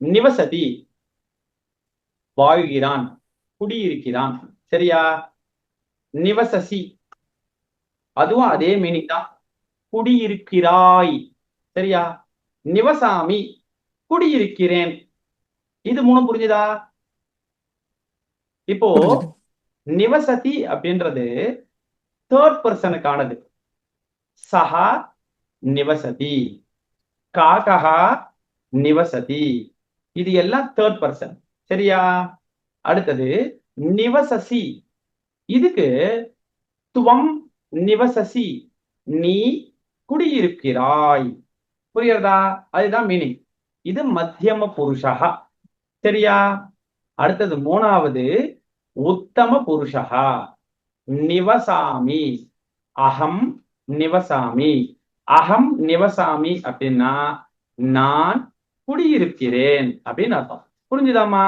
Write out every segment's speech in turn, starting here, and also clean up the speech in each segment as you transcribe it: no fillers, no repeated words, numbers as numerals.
நிவசதி வாழ்கிறான், குடியிருக்கிறான். சரியா? நிவசசி அதுவும் அதே மீனிங் தான், குடியிருக்கிறாய். சரியா? நிவசாமி குடியிருக்கிறேன். இது மூணும் புரிஞ்சுதா? இப்போ புரிஞ்சுது. நிவசதி அப்படின்றது தேர்ட் பர்சனுக்கானது. சஹா நிவசதி, காகஹா நிவசதி, இது எல்லாம் தேர்ட் பர்சன். சரியா? அடுத்தது நிவசசி, இதுக்கு துவம் நிவசசி, நீ குடியிருக்கிறாய். புரியுறதா? அதுதான் மீனிங். இது மத்தியம புருஷா. சரியா? அடுத்தது மூணாவது உத்தம புருஷா. நிவசாமி, அகம் நிவசாமி. அகம் நிவசாமி அப்படின்னா நான் குடியிருக்கிறேன் அப்படின்னு அர்த்தம். புரிஞ்சுதாமா?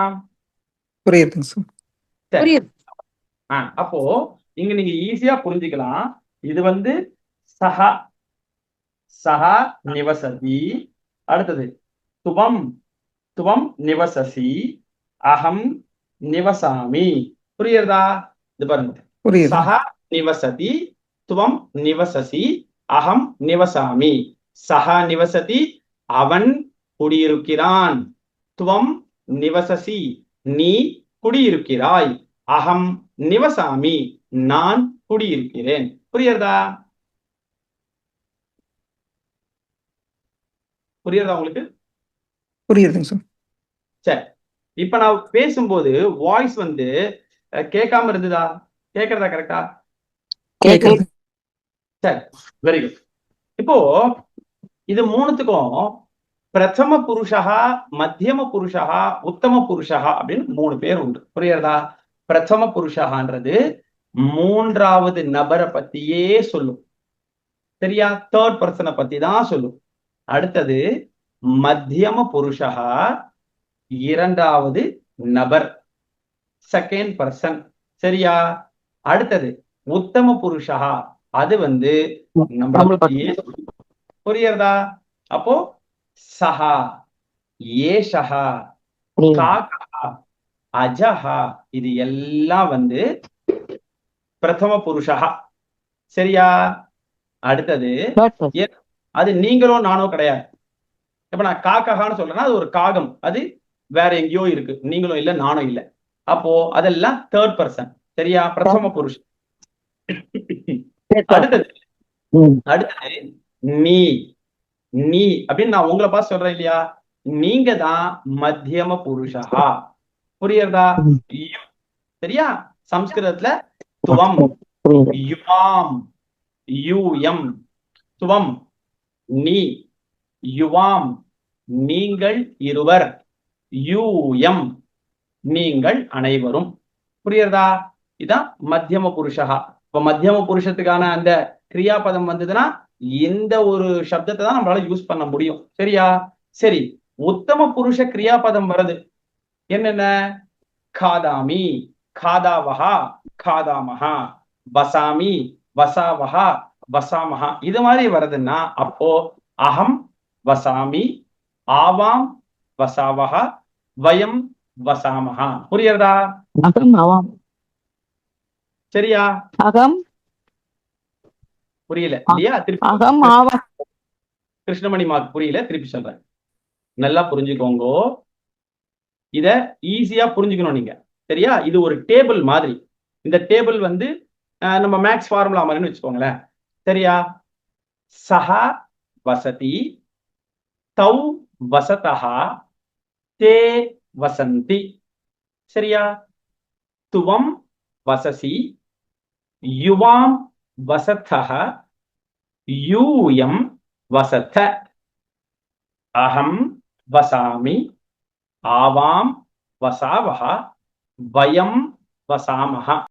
புரியுதுங்க சார். சரி. புரியுது. அப்போ இங்க நீங்க ஈஸியா புரிஞ்சுக்கலாம். இது வந்து சஹா, சஹா நிவசதி. அடுத்தது துவம், துவம் நிவசசி, அகம் நிவசாமி. புரியுறதா? இது பாருங்க, புரியுது. சஹா நிவசதி, துவம் நிவசசி, அகம் நிவசாமி. சஹா நிவசதி, அவன் குடியிருக்கிறான். துவம் நிவசசி, நீ குடியிருக்கிறாய். அகம் நிவசாமி, நான் குடியிருக்கிறேன். புரியுறதா? புரியுறதா உங்களுக்கு? புரியுதுங்க சார். சரி, இப்ப நான் பேசும்போது வாய்ஸ் வந்து கேட்காம இருந்ததா? கேட்கறதா? கரெக்டா? கேக்குறது. சரி, வெரி குட். இப்போ இது மூணுத்துக்கும் பிரதம புருஷா, மத்தியம புருஷா, உத்தம புருஷா அப்படின்னு மூணு பேர் உண்டு. புரியுறதா? பிரதம புருஷான்றது மூன்றாவது நபரை பத்தியே சொல்லும். சரியா? தேர்ட் பர்சனை பத்தி தான் சொல்லும். அடுத்தது மத்தியம புருஷா, இரண்டாவது நபர், செகண்ட் பர்சன். சரியா? அடுத்தது உத்தம புருஷா, அது வந்து நம்மளை பத்தியே சொல்லும். புரியுறதா? அப்போ சஹா, ஏஷஹா, காகா, அஜஹா, இது எல்லாம் வந்து பிரதம புருஷா. சரியா? அடுத்தது அது நீங்களும் நானும் கிடையாது. இப்ப நான் காக்கஹான்னு சொல்றேன்னா அது ஒரு காகம், அது வேற எங்கேயோ இருக்கு, நீங்களும் இல்ல நானும் இல்ல. அப்போ அதெல்லாம் தேர்ட் பர்சன். சரியா? பிரதம புருஷன். அடுத்தது அடுத்தது நீ, நீ அப்படின்னு நான் உங்களை பார்த்து சொல்றேன் இல்லையா? நீங்க தான் மத்தியம புருஷா. புரியுறதா? சரியா? சம்ஸ்கிருதத்துல துவம், யுவாம், யூயம், துவம் நீ, யுவாம் நீங்கள் இருவர், யூயம் நீங்கள் அனைவரும். புரியுறதா? இதான் மத்தியம புருஷா. இப்ப மத்தியம புருஷத்துக்கான அந்த கிரியாபதம் வந்ததுன்னா இந்த ஒரு சப்தத்தை தான் நம்மளால யூஸ் பண்ண முடியும். சரியா? சரி, உத்தம புருஷ கிரியாபதம் வருது. என்னென்ன? காதாமி, காதாவஹா, காதாமஹா, வசாமி, வசாவஹா, வசாமஹா, இது மாதிரி வருதுன்னா அப்போ அகம் வசாமி, ஆவாம் வசாவஹா, வயம் வசாமஹா. புரியுறதா? அகம் ஆவாம். சரியா? அகம் புரியல இல்லையா? திருப்பி அகம் ஆவாம். கிருஷ்ணமணி மார்க் புரியல, திருப்பி சொல்றேன். நல்லா புரிஞ்சுக்கோங்க. இத ஈஸியா புரிஞ்சுக்கணும் நீங்க. சரியா? இது ஒரு டேபிள் மாதிரி. இந்த டேபிள் வந்து நம்ம மேக்ஸ் ஃபார்முலா மாதிரின்னு வச்சுக்கோங்களேன். சரியா? சஹா வசதி, தௌ வசதஹா, தே வசந்தி. சரியா? துவம் வசசி, யுவாம் வசத்தஹ, யூயம் வசத்த, அகம் வசாமி, ஆவாம் வசாவஹ, வயம் வசாமஹ.